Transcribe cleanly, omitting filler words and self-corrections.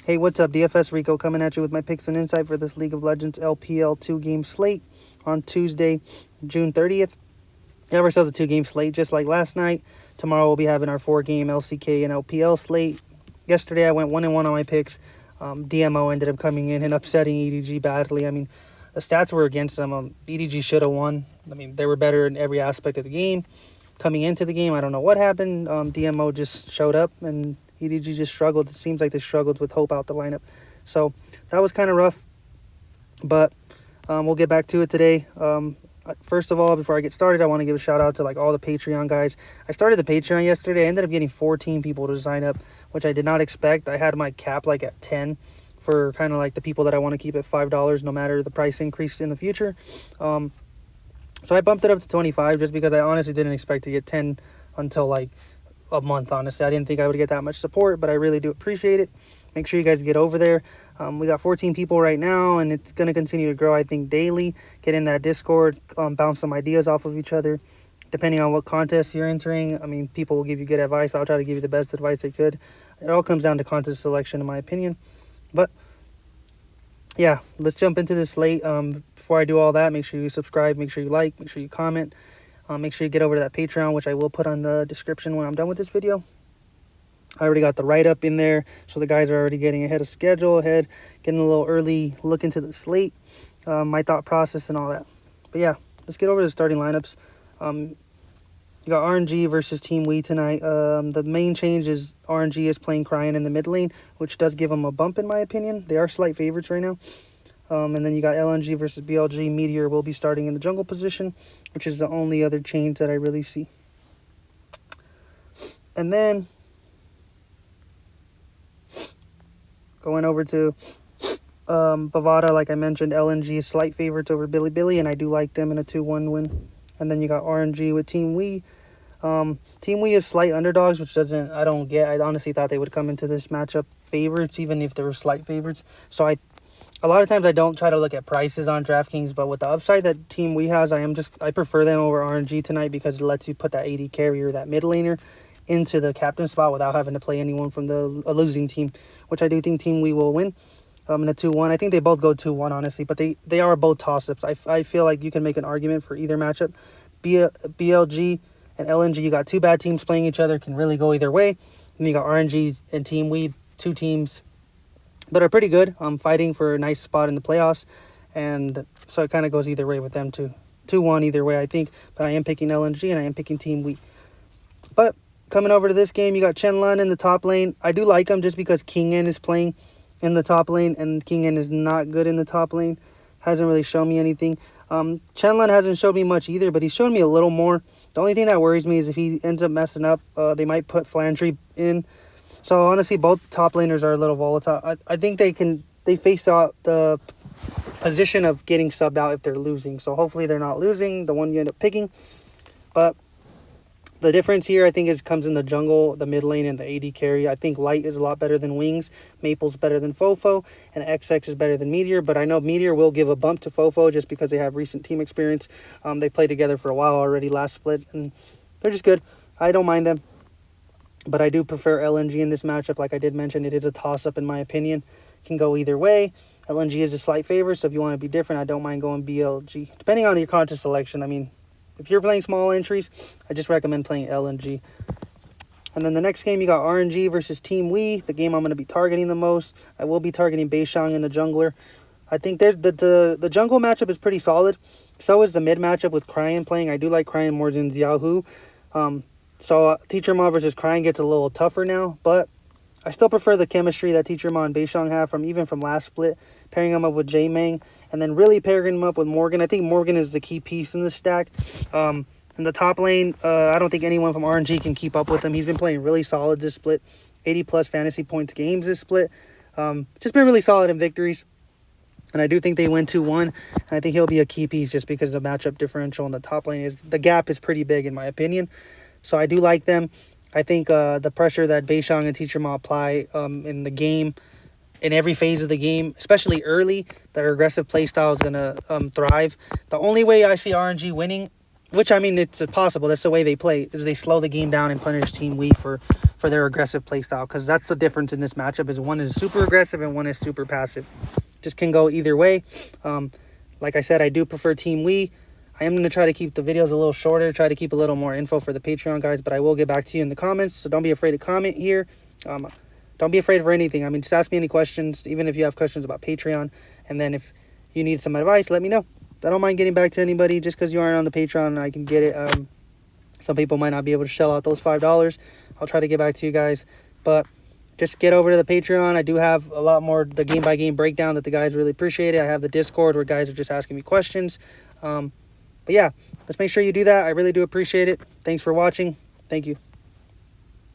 Hey, what's up? DFS Rico coming at you with my picks and insight for this League of Legends LPL 2-game slate on Tuesday, June 30th. We have ourselves a 2-game slate just like last night. Tomorrow we'll be having our 4-game LCK and LPL slate. Yesterday I went 1-1 on my picks. DMO ended up coming in and upsetting EDG badly. I mean, the stats were against them. EDG should have won. I mean, they were better in every aspect of the game. Coming into the game, I don't know what happened. DMO just showed up and EDG just struggled. It seems like they struggled with Hope out the lineup. So that was kind of rough. But we'll get back to it today. First of all, before I get started, I want to give a shout out to all the Patreon guys. I started the Patreon yesterday. I ended up getting 14 people to sign up, which I did not expect. I had my cap at 10 for kind of the people that I want to keep at $5 no matter the price increase in the future. So I bumped it up to 25 just because I honestly didn't expect to get 10 until a month. Honestly, I didn't think I would get that much support, but I really do appreciate it. Make sure you guys get over there. We got 14 people right now, and it's going to continue to grow, I think, daily. Get in that Discord, bounce some ideas off of each other. Depending on what contest you're entering, I mean, people will give you good advice. I'll try to give you the best advice I could. It all comes down to contest selection, in my opinion. But yeah, let's jump into this slate. Before I do all that, make sure you subscribe, make sure you like, make sure you comment. Make sure you get over to that Patreon, which I will put on the description when I'm done with this video. I already got the write-up in there, so the guys are already getting ahead of schedule, getting a little early look into the slate, my thought process and all that. But yeah, let's get over to the starting lineups. You got RNG versus Team Wii tonight. The main change is RNG is playing Cryan in the mid lane, which does give them a bump in my opinion. They are slight favorites right now. And then you got LNG versus BLG. Meteor will be starting in the jungle position, which is the only other change that I really see. And then going over to Bovada, like I mentioned, LNG is slight favorites over Billy, and I do like them in a 2-1 win. And then you got RNG with Team Wii. Team Wii is slight underdogs, which I don't get. I honestly thought they would come into this matchup favorites, even if they were slight favorites. So a lot of times I don't try to look at prices on DraftKings, but with the upside that Team Wii has, I prefer them over RNG tonight because it lets you put that AD carrier, that mid laner, into the captain spot without having to play anyone from a losing team, which I do think Team Wii will win. In a 2-1, I think they both go 2-1, honestly, but they are both toss-ups. I feel like you can make an argument for either matchup. BLG and LNG, you got two bad teams playing each other, can really go either way. And you got RNG and Team Wii, two teams that are pretty good, fighting for a nice spot in the playoffs, and so it kind of goes either way with them too. 2-1 either way, I think, but I am picking LNG and I am picking Team Wii. But coming over to this game, you got Chenlan in the top lane. I do like him just because King N is playing in the top lane, and King N is not good in the top lane. Hasn't really shown me anything. Chenlan hasn't showed me much either, but he's shown me a little more. The only thing that worries me is if he ends up messing up, they might put Flandry in. So honestly, both top laners are a little volatile. I think they face out the position of getting subbed out if they're losing. So hopefully they're not losing, the one you end up picking. But the difference here, I think, comes in the jungle, the mid lane, and the AD carry. I think Light is a lot better than Wings. Maple's better than Fofo. And XX is better than Meteor. But I know Meteor will give a bump to Fofo just because they have recent team experience. They played together for a while already last split. And they're just good. I don't mind them. But I do prefer LNG in this matchup. Like I did mention, it is a toss-up in my opinion. Can go either way. LNG is a slight favorite. So if you want to be different, I don't mind going BLG. Depending on your contest selection, I mean, if you're playing small entries, I just recommend playing LNG. And then the next game, you got RNG versus Team Wii, the game I'm going to be targeting the most. I will be targeting Beishang in the jungler. I think there's the jungle matchup is pretty solid. So is the mid matchup with Cryan playing. I do like Cryan more than Xiaohu. So Teacher Ma versus Cryan gets a little tougher now, but I still prefer the chemistry that Teacher Ma and Beishang have even from last split, pairing them up with J-Mang. And then really pairing him up with Morgan. I think Morgan is the key piece in this stack. In the top lane, I don't think anyone from RNG can keep up with him. He's been playing really solid this split. 80-plus fantasy points games this split. Just been really solid in victories. And I do think they win 2-1. And I think he'll be a key piece just because the matchup differential in the top lane the gap is pretty big in my opinion. So I do like them. I think the pressure that Beishang and Teacher Ma apply in the game, in every phase of the game, especially early, their aggressive playstyle is going to thrive. The only way I see RNG winning, which, I mean, it's possible, that's the way they play, is they slow the game down and punish Team Wii for for their aggressive playstyle, because that's the difference in this matchup, is one is super aggressive and one is super passive. Just can go either way. Like I said, I do prefer Team Wii. I am going to try to keep the videos a little shorter, try to keep a little more info for the Patreon guys, but I will get back to you in the comments, so don't be afraid to comment here. Don't be afraid for anything. I mean, just ask me any questions, even if you have questions about Patreon. And then if you need some advice, let me know. I don't mind getting back to anybody. Just because you aren't on the Patreon, I can get it. Some people might not be able to shell out those $5. I'll try to get back to you guys. But just get over to the Patreon. I do have a lot more, the game-by-game breakdown that the guys really appreciate it. I have the Discord where guys are just asking me questions. But yeah, let's make sure you do that. I really do appreciate it. Thanks for watching. Thank you.